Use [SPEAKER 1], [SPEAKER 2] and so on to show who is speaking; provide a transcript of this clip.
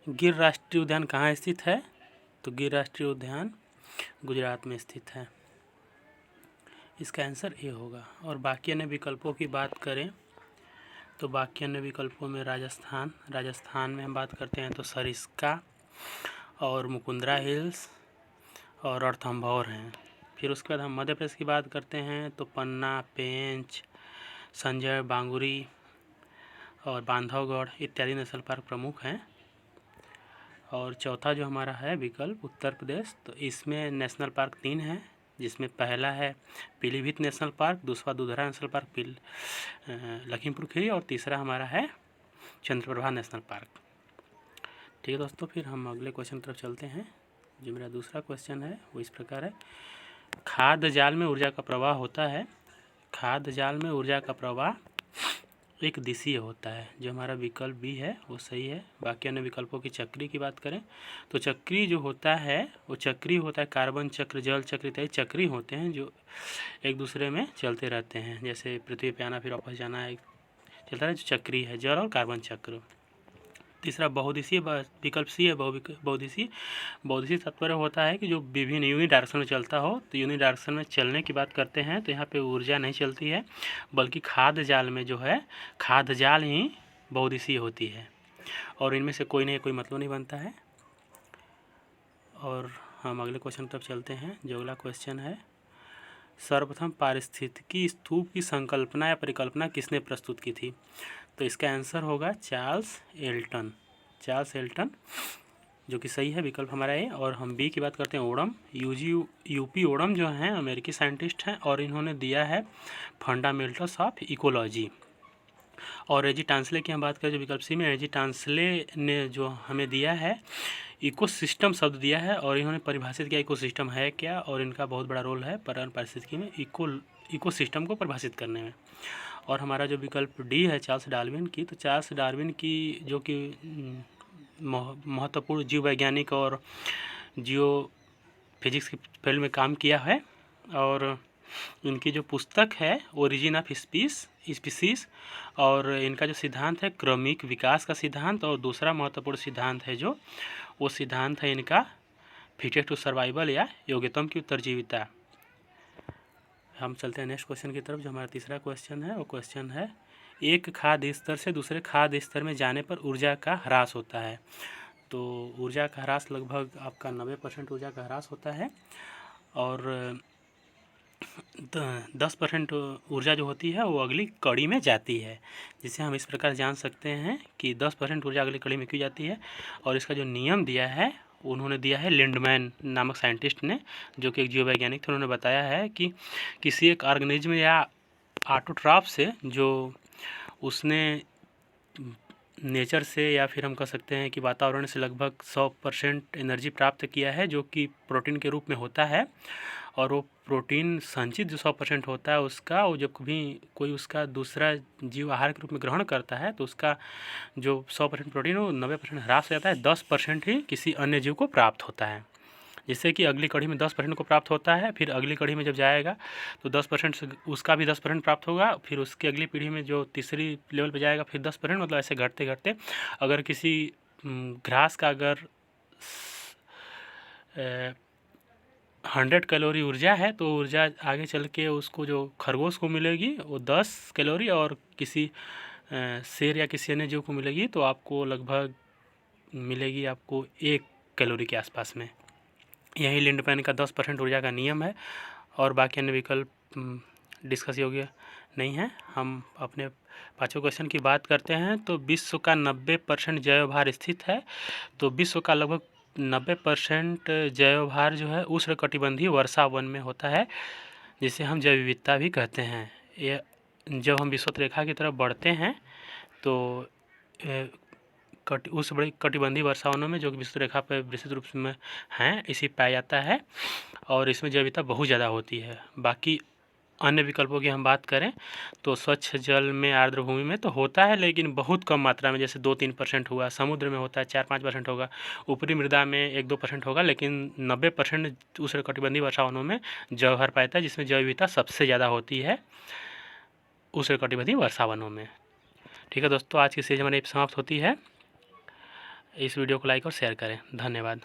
[SPEAKER 1] गिर राष्ट्रीय उद्यान कहाँ स्थित है? तो गिर राष्ट्रीय उद्यान गुजरात में स्थित है। इसका आंसर ए होगा। और बाकी अन्य विकल्पों की बात करें तो बाकी अन्य विकल्पों में राजस्थान में हम बात करते हैं तो सरिस्का और मुकुंदरा हिल्स और रणथंभौर हैं। फिर उसके बाद हम मध्य प्रदेश की बात करते हैं तो पन्ना, पेंच, संजय, बांगुरी और बांधवगढ़ इत्यादि नेशनल पार्क प्रमुख हैं। और चौथा जो हमारा है विकल्प उत्तर प्रदेश, तो इसमें नेशनल पार्क 3 हैं, जिसमें पहला है पीलीभीत नेशनल पार्क, दूसरा दुधरा नेशनल पार्क लखीमपुर खीरी और तीसरा हमारा है चंद्रप्रभा नेशनल पार्क। ठीक है दोस्तों, फिर हम अगले क्वेश्चन की तरफ चलते हैं। जो मेरा दूसरा क्वेश्चन है वो इस प्रकार है, खाद्य जाल में ऊर्जा का प्रवाह होता है। खाद्य जाल में ऊर्जा का प्रवाह एक दिशीय होता है। जो हमारा विकल्प बी है वो सही है। बाकी अन्य विकल्पों की चक्री की बात करें तो चक्री जो होता है वो चक्री होता है, कार्बन चक्र, जल चक्र इत्यादि चक्री होते हैं जो एक दूसरे में चलते रहते हैं। जैसे पृथ्वी पे आना फिर वापस जाना एक चलता है, जो चक्री है जल और कार्बन चक्र। तीसरा बहुदिशीय विकल्प सी है, बहुदिशीय। बहुदिशीय तात्पर्य होता है कि जो विभिन्न यूनिट डायरेक्शन में चलता हो। तो यूनिट डायरेक्शन में चलने की बात करते हैं तो यहाँ पे ऊर्जा नहीं चलती है, बल्कि खाद्य जाल में जो है खाद्य जाल ही बहुदिशीय होती है और इनमें से कोई नहीं कोई मतलब नहीं बनता है। और हम अगले क्वेश्चन तक चलते हैं। जो अगला क्वेश्चन है, सर्वप्रथम पारिस्थितिकी स्तूप की संकल्पना या परिकल्पना किसने प्रस्तुत की थी? तो इसका आंसर होगा चार्ल्स एल्टन। चार्ल्स एल्टन, जो कि सही है विकल्प हमारा ये। और हम बी की बात करते हैं, ओडम, यूपी ओडम जो हैं अमेरिकी साइंटिस्ट हैं और इन्होंने दिया है फंडामेंटल्स ऑफ इकोलॉजी। और एजी टांसले की हम बात करें जो विकल्प सी में, एजी टांसले ने जो हमें दिया है इकोसिस्टम शब्द दिया है और इन्होंने परिभाषित किया इकोसिस्टम है क्या, और इनका बहुत बड़ा रोल है पर्यावरण पारिस्थितिकी में इकोसिस्टम को परिभाषित करने में। और हमारा जो विकल्प डी है चार्ल्स डार्विन की, तो चार्ल्स डार्विन की जो कि महत्वपूर्ण जीव वैज्ञानिक और जियो फिजिक्स की फील्ड में काम किया है। और इनकी जो पुस्तक है ओरिजिन ऑफ स्पीसीज, और इनका जो सिद्धांत है क्रमिक विकास का सिद्धांत, और दूसरा महत्वपूर्ण सिद्धांत है जो वो सिद्धांत है इनका फिटेस्ट टू सर्वाइवल या योग्यतम की उत्तरजीविता। हम चलते हैं नेक्स्ट क्वेश्चन की तरफ। जो हमारा तीसरा क्वेश्चन है वो क्वेश्चन है, एक खाद्य स्तर से दूसरे खाद्य स्तर में जाने पर ऊर्जा का ह्रास होता है। तो ऊर्जा का ह्रास लगभग आपका 90% ऊर्जा का ह्रास होता है और 10% ऊर्जा जो होती है वो अगली कड़ी में जाती है। जिसे हम इस प्रकार जान सकते हैं कि 10% ऊर्जा अगली कड़ी में क्यों जाती है। और इसका जो नियम दिया है उन्होंने दिया है लिंडमैन नामक साइंटिस्ट ने, जो कि एक जीव वैज्ञानिक थे। उन्होंने बताया है कि किसी एक ऑर्गेनिज्म या ऑटोट्रॉफ से जो उसने नेचर से या फिर हम कह सकते हैं कि वातावरण से लगभग 100% एनर्जी प्राप्त किया है, जो कि प्रोटीन के रूप में होता है। और वो प्रोटीन संचित जो 100% होता है उसका, वो जब कभी कोई उसका दूसरा जीव आहार के रूप में ग्रहण करता है तो उसका जो 100% प्रोटीन वो 90% ह्रास हो जाता है, 10% ही किसी अन्य जीव को प्राप्त होता है। जिससे कि अगली कड़ी में 10% को प्राप्त होता है, फिर अगली कड़ी में जब जाएगा तो 10% से उसका भी 10% प्राप्त होगा, फिर उसकी अगली पीढ़ी में जो तीसरी लेवल पे जाएगा फिर 10%, मतलब ऐसे घटते घटते अगर किसी घास का अगर 100 कैलोरी ऊर्जा है तो ऊर्जा आगे चल के उसको जो खरगोश को मिलेगी वो 10 कैलोरी, और किसी शेर या किसी अन्य जीव को मिलेगी तो आपको लगभग मिलेगी आपको 1 कैलोरी के आसपास में। यही लिंडमैन का 10% ऊर्जा का नियम है। और बाकी अन्य विकल्प डिस्कस योग्य नहीं है। हम अपने पाँचवें क्वेश्चन की बात करते हैं। तो विश्व का 90% जैवभार स्थित है। तो विश्व का लगभग 90% जैवभार जो है उष्णकटिबंधीय वर्षा वन में होता है, जिसे हम जैव विविधता भी कहते हैं। ये जब हम विषुवत रेखा की तरफ बढ़ते हैं तो उस बड़ी कटिबंधीय वर्षा वनों में जो कि विषुवत रेखा पर विस्तृत रूप में हैं इसी पाया जाता है, और इसमें जैव विविधता बहुत ज़्यादा होती है। बाकी अन्य विकल्पों की हम बात करें तो स्वच्छ जल में आर्द्र भूमि में तो होता है, लेकिन बहुत कम मात्रा में, जैसे 2-3% हुआ। समुद्र में होता है 4-5% होगा। ऊपरी मृदा में 1-2% होगा, लेकिन 90% उष्णकटिबंधीय वर्षा वनों में जैवभार पाया जाता है, जिसमें जैव विविधता सबसे ज़्यादा होती है उष्णकटिबंधीय वर्षा वनों में। ठीक है दोस्तों, आज की सीरीज हमारी समाप्त होती है। इस वीडियो को लाइक और शेयर करें। धन्यवाद।